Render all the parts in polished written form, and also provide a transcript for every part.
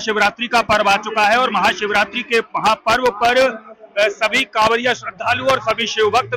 महाशिवरात्रि का पर्व आ चुका है और महाशिवरात्रि के महापर्व पर सभी कांवरिया श्रद्धालु और सभी शिव भक्त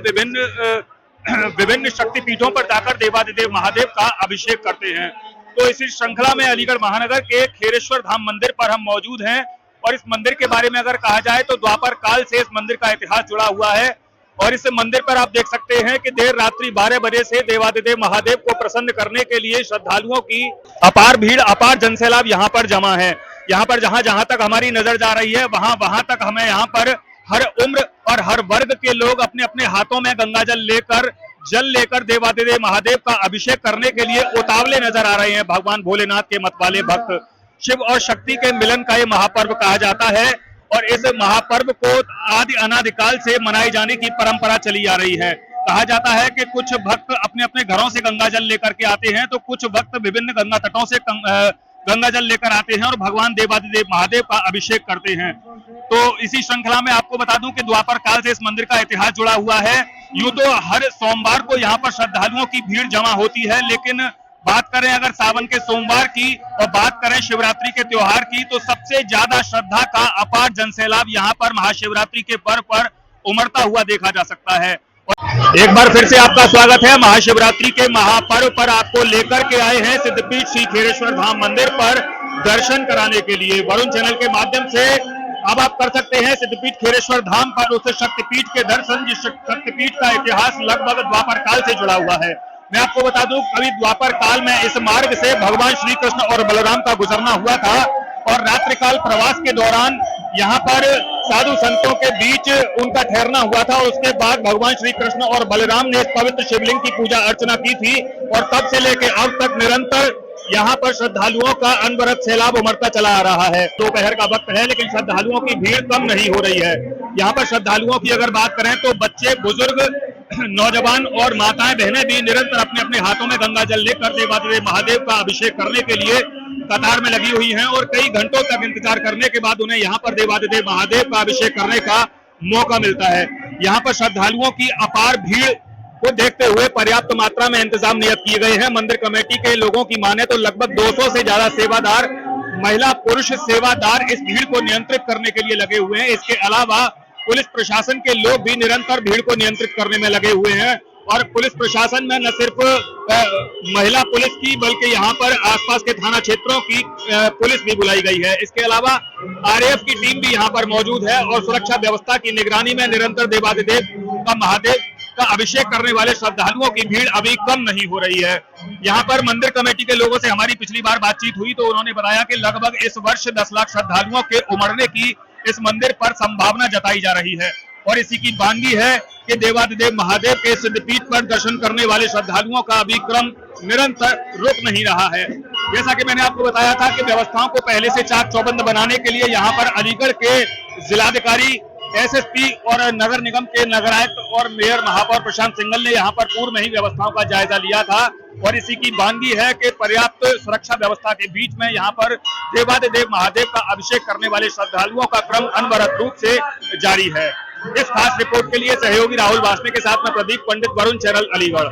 विभिन्न शक्तिपीठों पर जाकर देवादिदेव महादेव का अभिषेक करते हैं। तो इसी श्रृंखला में अलीगढ़ महानगर के खेरेश्वर धाम मंदिर पर हम मौजूद हैं और इस मंदिर के बारे में अगर कहा जाए तो द्वापर काल से इस मंदिर का इतिहास जुड़ा हुआ है और इस मंदिर पर आप देख सकते हैं कि देर रात्रि 12 बजे से देवादिदेव महादेव को प्रसन्न करने के लिए श्रद्धालुओं की अपार भीड़, अपार जनसैलाब यहाँ पर जमा है। यहाँ पर जहां तक हमारी नजर जा रही है वहां तक हमें यहाँ पर हर उम्र और हर वर्ग के लोग अपने अपने हाथों में गंगा जल लेकर देवादिदेव महादेव का अभिषेक करने के लिए उतावले नजर आ रहे हैं। भगवान भोलेनाथ के मत वाले भक्त, शिव और शक्ति के मिलन का ये महापर्व कहा जाता है और इस महापर्व को आदि अनादिकाल से मनाए जाने की परंपरा चली आ रही है। कहा जाता है कि कुछ भक्त अपने अपने घरों से गंगा जल लेकर के आते हैं तो कुछ भक्त विभिन्न गंगा तटों से गंगा जल लेकर आते हैं और भगवान देवादिदेव महादेव का अभिषेक करते हैं। तो इसी श्रृंखला में आपको बता दूं कि द्वापर काल से इस मंदिर का इतिहास जुड़ा हुआ है। यूं तो हर सोमवार को यहाँ पर श्रद्धालुओं की भीड़ जमा होती है, लेकिन बात करें अगर सावन के सोमवार की और बात करें शिवरात्रि के त्योहार की तो सबसे ज्यादा श्रद्धा का अपार जनसैलाब यहाँ पर महाशिवरात्रि के पर्व पर उमड़ता हुआ देखा जा सकता है। एक बार फिर से आपका स्वागत है। महाशिवरात्रि के महापर्व पर आपको लेकर के आए हैं सिद्धपीठ श्री खेरेश्वर धाम मंदिर पर दर्शन कराने के लिए। वरुण चैनल के माध्यम से अब आप कर सकते हैं सिद्धपीठ खेरेश्वर धाम पर उस शक्तिपीठ के दर्शन जिस शक्तिपीठ का इतिहास लगभग द्वापर काल से जुड़ा हुआ है। मैं आपको बता दूं कभी द्वापर काल में इस मार्ग से भगवान श्री कृष्ण और बलराम का गुजरना हुआ था और रात्रिकाल प्रवास के दौरान यहाँ पर साधु संतों के बीच उनका ठहरना हुआ था और उसके बाद भगवान श्री कृष्ण और बलराम ने इस पवित्र शिवलिंग की पूजा अर्चना की थी और तब से लेकर अब तक निरंतर यहाँ पर श्रद्धालुओं का अनवरत सैलाब उमड़ता चला आ रहा है। दोपहर का वक्त है लेकिन श्रद्धालुओं की भीड़ कम नहीं हो रही है। यहाँ पर श्रद्धालुओं की अगर बात करें तो बच्चे, बुजुर्ग, नौजवान और माताएं बहनें भी निरंतर अपने अपने हाथों में गंगा जल लेकर देवादिदेव महादेव का अभिषेक करने के लिए कतार में लगी हुई हैं और कई घंटों तक इंतजार करने के बाद उन्हें यहाँ पर देवादिदेव महादेव का अभिषेक करने का मौका मिलता है। यहाँ पर श्रद्धालुओं की अपार भीड़ को देखते हुए पर्याप्त मात्रा में इंतजाम नियत किए गए हैं। मंदिर कमेटी के लोगों की माने तो लगभग 200 से ज्यादा सेवादार, महिला पुरुष सेवादार इस भीड़ को नियंत्रित करने के लिए लगे हुए हैं। इसके अलावा पुलिस प्रशासन के लोग भी निरंतर भीड़ को नियंत्रित करने में लगे हुए हैं और पुलिस प्रशासन में न सिर्फ महिला पुलिस की बल्कि यहाँ पर आसपास के थाना क्षेत्रों की पुलिस भी बुलाई गई है। इसके अलावा आरएएफ की टीम भी यहाँ पर मौजूद है और सुरक्षा व्यवस्था की निगरानी में निरंतर देवादिदेव का महादेव का अभिषेक करने वाले श्रद्धालुओं की भीड़ अभी कम नहीं हो रही है। यहाँ पर मंदिर कमेटी के लोगों से हमारी पिछली बार बातचीत हुई तो उन्होंने बताया कि लगभग इस वर्ष 10 लाख श्रद्धालुओं के उमड़ने की इस मंदिर पर संभावना जताई जा रही है और इसी की बानगी है कि देवादिदेव महादेव के सिद्धपीठ पर दर्शन करने वाले श्रद्धालुओं का अभी क्रम निरंतर रुक नहीं रहा है। जैसा कि मैंने आपको बताया था कि व्यवस्थाओं को पहले से चाक चौबंद बनाने के लिए यहाँ पर अलीगढ़ के जिलाधिकारी, एसएसपी और नगर निगम के नगरायुक्त और मेयर महापौर प्रशांत सिंघल ने यहाँ पर पूर्व में ही व्यवस्थाओं का जायजा लिया था और इसी की बानगी है कि पर्याप्त सुरक्षा व्यवस्था के बीच में यहाँ पर देवादिदेव महादेव का अभिषेक करने वाले श्रद्धालुओं का क्रम अनवरत रूप से जारी है। इस खास रिपोर्ट के लिए सहयोगी राहुल वासने के साथ में प्रदीप पंडित, वरुण चैनल, अलीगढ़।